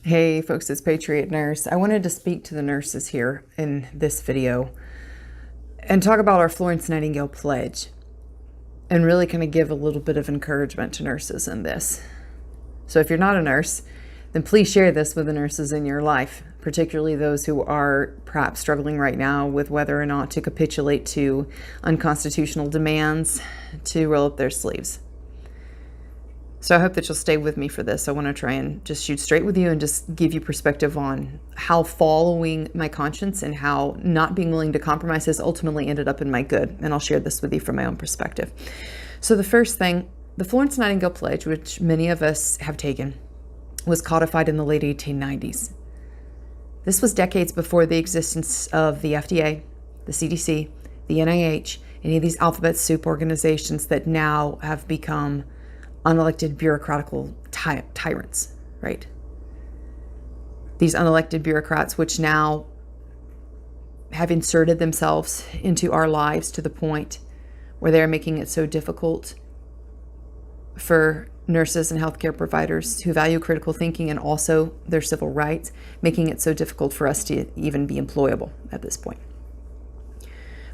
Hey folks, it's Patriot Nurse. I wanted to speak to the nurses here in this video and talk about our Florence Nightingale pledge and really kind of give a little bit of encouragement to nurses in this. So if you're not a nurse, then please share this with the nurses in your life, particularly those who are perhaps struggling right now with whether or not to capitulate to unconstitutional demands to roll up their sleeves. So I hope that you'll stay with me for this. I want to try and just shoot straight with you and just give you perspective on how following my conscience and how not being willing to compromise has ultimately ended up in my good. And I'll share this with you from my own perspective. So the first thing, the Florence Nightingale Pledge, which many of us have taken, was codified in the late 1890s. This was decades before the existence of the FDA, the CDC, the NIH, any of these alphabet soup organizations that now have become unelected bureaucratical tyrants, right? These unelected bureaucrats, which now have inserted themselves into our lives to the point where they're making it so difficult for nurses and healthcare providers who value critical thinking and also their civil rights, making it so difficult for us to even be employable at this point.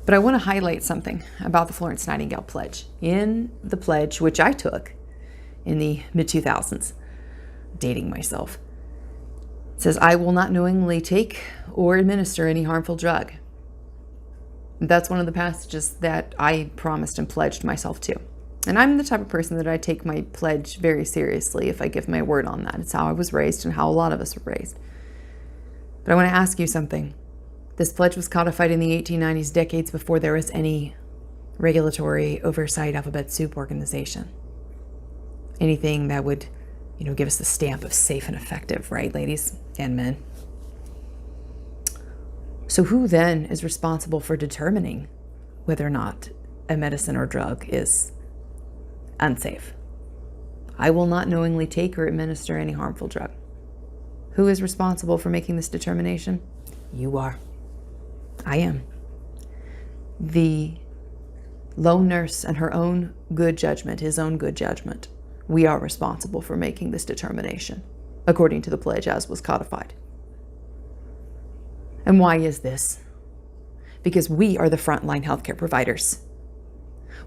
But I want to highlight something about the Florence Nightingale Pledge. In the pledge, which I took in the mid-2000s, dating myself, it says, "I will not knowingly take or administer any harmful drug." That's one of the passages that I promised and pledged myself to. And I'm the type of person that I take my pledge very seriously if I give my word on that. It's how I was raised and how a lot of us were raised. But I want to ask you something. This pledge was codified in the 1890s, decades before there was any regulatory oversight alphabet soup organization. Anything that would, give us the stamp of safe and effective, right, ladies and men? So who then is responsible for determining whether or not a medicine or drug is unsafe? I will not knowingly take or administer any harmful drug. Who is responsible for making this determination? You are. I am. The lone nurse and her own good judgment, his own good judgment, we are responsible for making this determination, according to the pledge as was codified. And why is this? Because we are the frontline healthcare providers.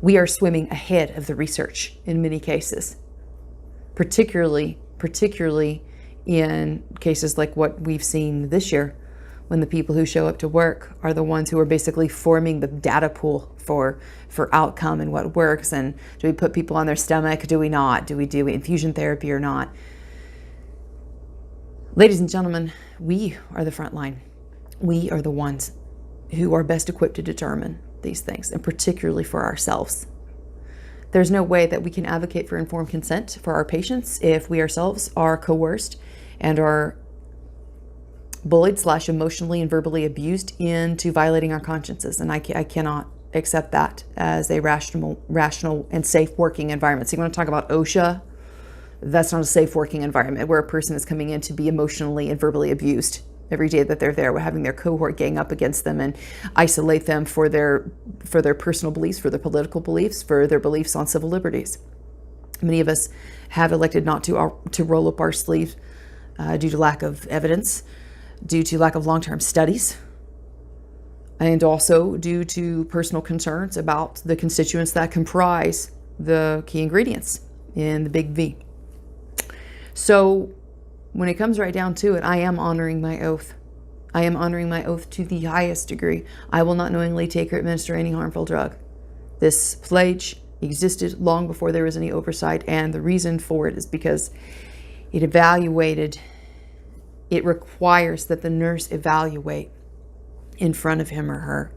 We are swimming ahead of the research in many cases, particularly in cases like what we've seen this year, when the people who show up to work are the ones who are basically forming the data pool for outcome and what works. And do we put people on their stomach? Do we not? Do we do infusion therapy or not? Ladies and gentlemen, we are the front line. We are the ones who are best equipped to determine these things, and particularly for ourselves. There's no way that we can advocate for informed consent for our patients if we ourselves are coerced and are bullied / emotionally and verbally abused into violating our consciences. And I cannot accept that as a rational and safe working environment. So you want to talk about OSHA? That's not a safe working environment where a person is coming in to be emotionally and verbally abused every day that they're there. We're having their cohort gang up against them and isolate them for their personal beliefs, for their political beliefs, for their beliefs on civil liberties. Many of us have elected not to roll up our sleeves due to lack of evidence, due to lack of long-term studies, and also due to personal concerns about the constituents that comprise the key ingredients in the big V. So when it comes right down to it, I am honoring my oath. I am honoring my oath to the highest degree. I will not knowingly take or administer any harmful drug. This pledge existed long before there was any oversight, and the reason for it is because it requires that the nurse evaluate in front of him or her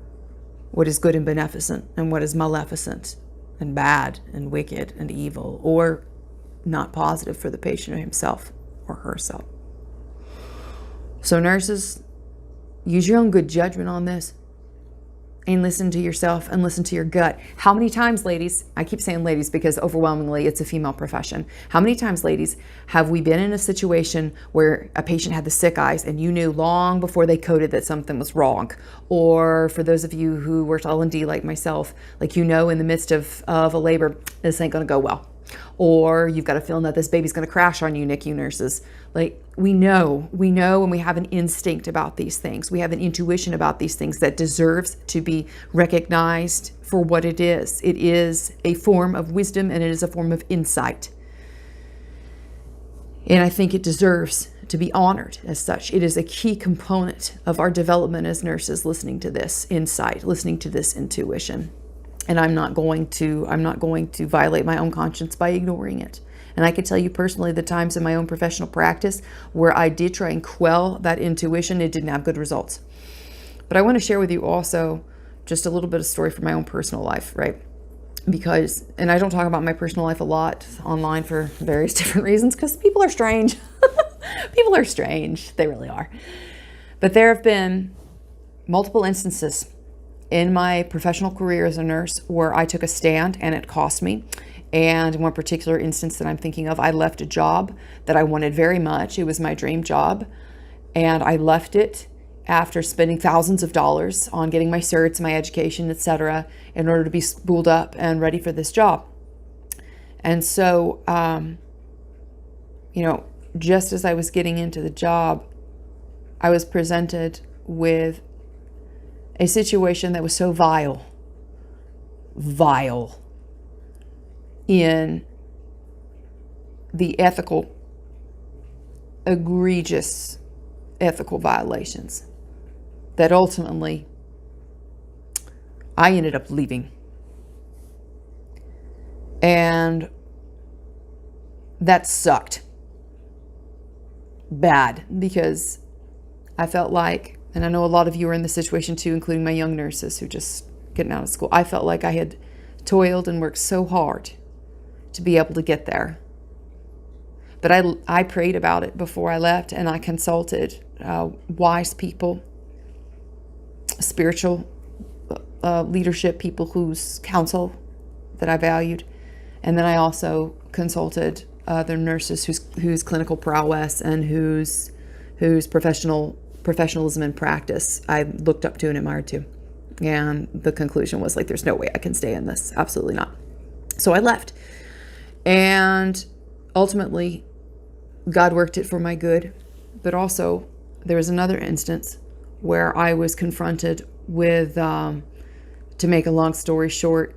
what is good and beneficent and what is maleficent and bad and wicked and evil or not positive for the patient himself or herself. So nurses, use your own good judgment on this and listen to yourself and listen to your gut. How many times, ladies, I keep saying ladies because overwhelmingly it's a female profession. How many times, ladies, have we been in a situation where a patient had the sick eyes and you knew long before they coded that something was wrong? Or for those of you who worked L&D like myself, in the midst of a labor, this ain't gonna go well. Or you've got a feeling that this baby's going to crash on you, NICU nurses. Like, we know, and we have an instinct about these things. We have an intuition about these things that deserves to be recognized for what it is. It is a form of wisdom, and it is a form of insight. And I think it deserves to be honored as such. It is a key component of our development as nurses, listening to this insight, listening to this intuition. And I'm not going to violate my own conscience by ignoring it. And I can tell you personally, the times in my own professional practice where I did try and quell that intuition, it didn't have good results. But I want to share with you also just a little bit of story from my own personal life, right? Because, and I don't talk about my personal life a lot online for various different reasons, because people are strange. People are strange. They really are. But there have been multiple instances in my professional career as a nurse where I took a stand and it cost me. And one particular instance that I'm thinking of, I left a job that I wanted very much. It was my dream job. And I left it after spending thousands of dollars on getting my certs, my education, etc., in order to be spooled up and ready for this job. And so, just as I was getting into the job, I was presented with a situation that was so vile in the egregious ethical violations that ultimately I ended up leaving. And that sucked bad, because I felt like, and I know a lot of you are in this situation too, including my young nurses who just getting out of school. I felt like I had toiled and worked so hard to be able to get there. But I prayed about it before I left, and I consulted wise people, spiritual leadership people whose counsel that I valued. And then I also consulted other nurses whose clinical prowess and whose professionalism and practice I looked up to and admired to. And the conclusion was like, there's no way I can stay in this. Absolutely not. So I left. And ultimately, God worked it for my good. But also, there was another instance where I was confronted with, to make a long story short,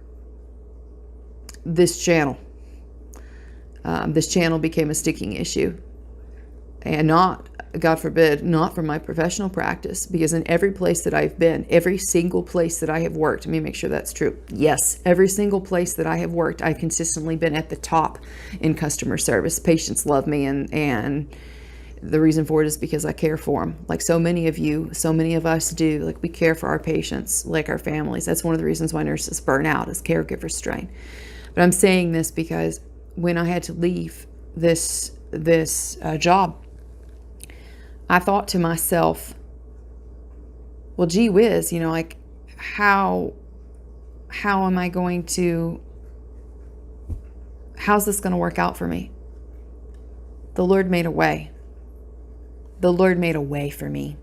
this channel. This channel became a sticking issue. And not, God forbid, not from my professional practice, because in every place that I've been, every single place that I have worked, let me make sure that's true. Yes, every single place that I have worked, I've consistently been at the top in customer service. Patients love me, and the reason for it is because I care for them. Like so many of you, so many of us do. Like, we care for our patients, like our families. That's one of the reasons why nurses burn out, is caregiver strain. But I'm saying this because when I had to leave this job, I thought to myself, well, gee whiz, like how am I going to, how's this going to work out for me? The Lord made a way. The Lord made a way for me.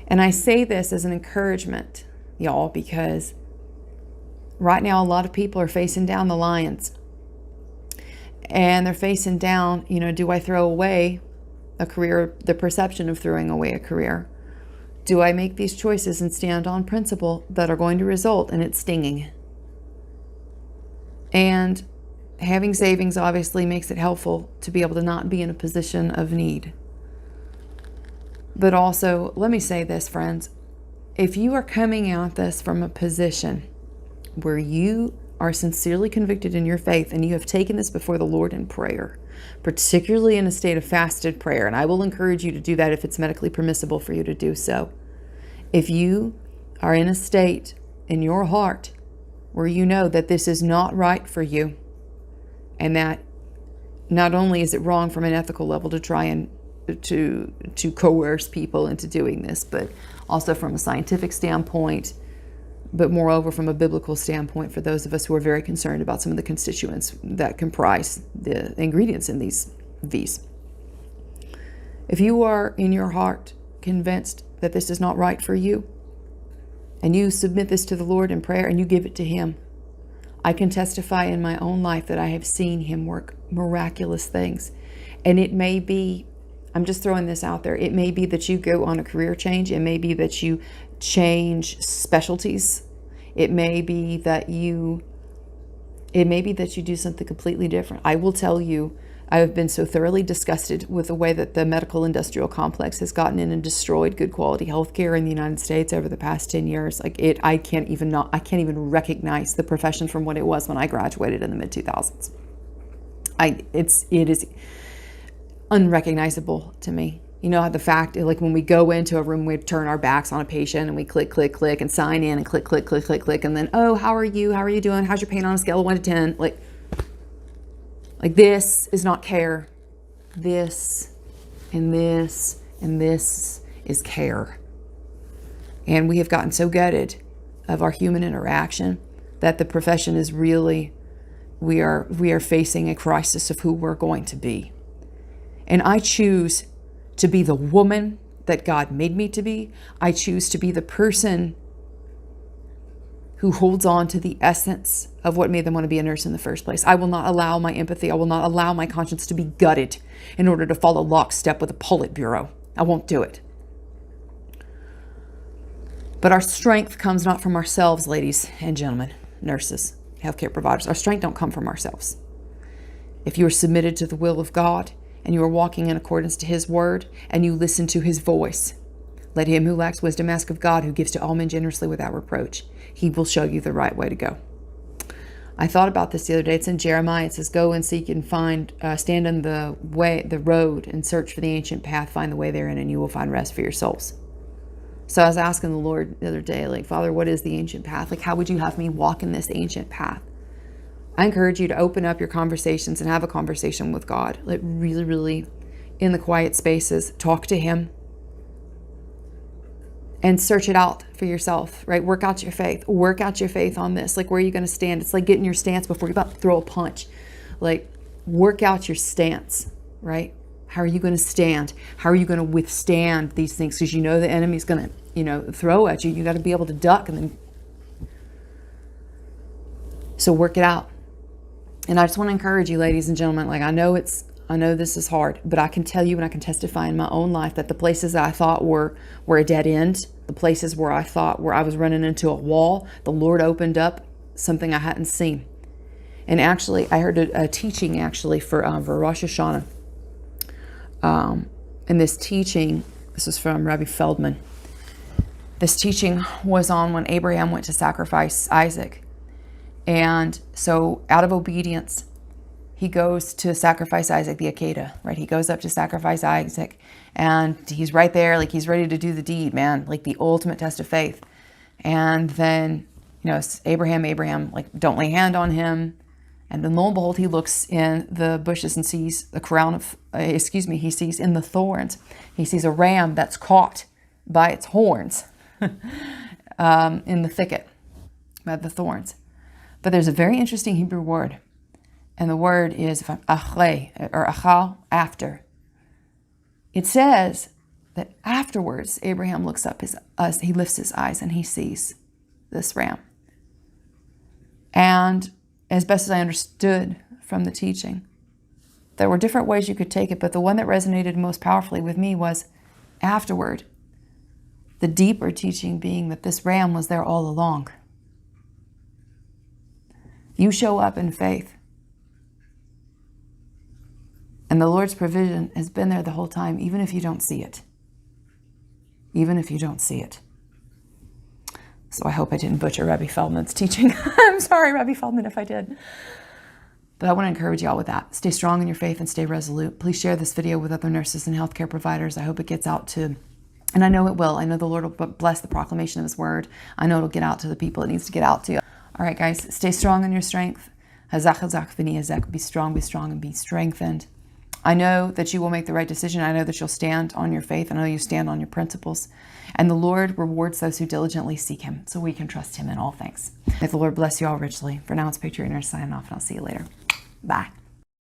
And I say this as an encouragement, y'all, because right now a lot of people are facing down the lions. And they're facing down, do I throw away a career, the perception of throwing away a career? Do I make these choices and stand on principle that are going to result in it stinging? And having savings obviously makes it helpful to be able to not be in a position of need. But also, let me say this, friends. If you are coming at this from a position where you are sincerely convicted in your faith and you have taken this before the Lord in prayer, particularly in a state of fasted prayer, and I will encourage you to do that if it's medically permissible for you to do so. If you are in a state in your heart where you know that this is not right for you, and that not only is it wrong from an ethical level to try and to coerce people into doing this, but also from a scientific standpoint, but moreover from a biblical standpoint, for those of us who are very concerned about some of the constituents that comprise the ingredients in these. If you are in your heart convinced that this is not right for you, and you submit this to the Lord in prayer and you give it to Him, I can testify in my own life that I have seen him work miraculous things. And it may be, I'm just throwing this out there, it may be that you go on a career change. It may be that you change specialties. It may be that you do something completely different. I will tell you, I have been so thoroughly disgusted with the way that the medical industrial complex has gotten in and destroyed good quality healthcare in the United States over the past 10 years. I can't even recognize the profession from what it was when I graduated in the mid 2000s. It is unrecognizable to me. You know, the fact, like when we go into a room, we turn our backs on a patient and we click, click, click and sign in and click, click, click, click, click. And then, oh, how are you? How are you doing? How's your pain on a scale of 1 to 10? Like this is not care. This and this and this is care. And we have gotten so gutted of our human interaction that the profession is really, we are facing a crisis of who we're going to be. And I choose to be the woman that God made me to be. I choose to be the person who holds on to the essence of what made them want to be a nurse in the first place. I will not allow my empathy, I will not allow my conscience to be gutted in order to follow lockstep with a Politburo. I won't do it. But our strength comes not from ourselves, ladies and gentlemen, nurses, healthcare providers. Our strength don't come from ourselves. If you are submitted to the will of God and you are walking in accordance to his word and you listen to his voice, let him who lacks wisdom ask of God, who gives to all men generously without reproach. He will show you the right way to go. I thought about this the other day. It's in Jeremiah. It says, go and seek and find, stand on the road and search for the ancient path, find the way therein, and you will find rest for your souls. So I was asking the Lord the other day, like, Father, what is the ancient path? Like, how would you have me walk in this ancient path? I encourage you to open up your conversations and have a conversation with God. Like, really, really, in the quiet spaces, talk to him. And search it out for yourself, right? Work out your faith. Work out your faith on this. Like, where are you going to stand? It's like getting your stance before you're about to throw a punch. Like, work out your stance, right? How are you going to stand? How are you going to withstand these things? Because you know the enemy's going to, throw at you. You got to be able to duck and then. So work it out. And I just want to encourage you, ladies and gentlemen, like, I know this is hard, but I can tell you and I can testify in my own life that the places that I thought were a dead end, the places where I thought where I was running into a wall, the Lord opened up something I hadn't seen. And actually, I heard a teaching actually for Rosh Hashanah. And this teaching, this is from Rabbi Feldman. This teaching was on when Abraham went to sacrifice Isaac. And so out of obedience, he goes to sacrifice Isaac, the Akedah, right? He goes up to sacrifice Isaac and he's right there, like he's ready to do the deed, man, like the ultimate test of faith. And then, Abraham, like, don't lay hand on him. And then lo and behold, he looks in the bushes and sees the crown of, he sees in the thorns. He sees a ram that's caught by its horns in the thicket by the thorns. But there's a very interesting Hebrew word. And the word is achle, or achal, after. It says that afterwards, Abraham looks up, he lifts his eyes and he sees this ram. And as best as I understood from the teaching, there were different ways you could take it, but the one that resonated most powerfully with me was afterward. The deeper teaching being that this ram was there all along. You show up in faith. And the Lord's provision has been there the whole time, even if you don't see it. Even if you don't see it. So I hope I didn't butcher Rabbi Feldman's teaching. I'm sorry, Rabbi Feldman, if I did. But I want to encourage y'all with that. Stay strong in your faith and stay resolute. Please share this video with other nurses and healthcare providers. I hope it gets out to, and I know it will. I know the Lord will bless the proclamation of his word. I know it'll get out to the people it needs to get out to. All right, guys, stay strong in your strength. Hazak, hazak, v'ni hazak. Be strong, and be strengthened. I know that you will make the right decision. I know that you'll stand on your faith. I know you stand on your principles. And the Lord rewards those who diligently seek him, so we can trust him in all things. May the Lord bless you all richly. For now, it's Patriot Nurse signing off, and I'll see you later. Bye.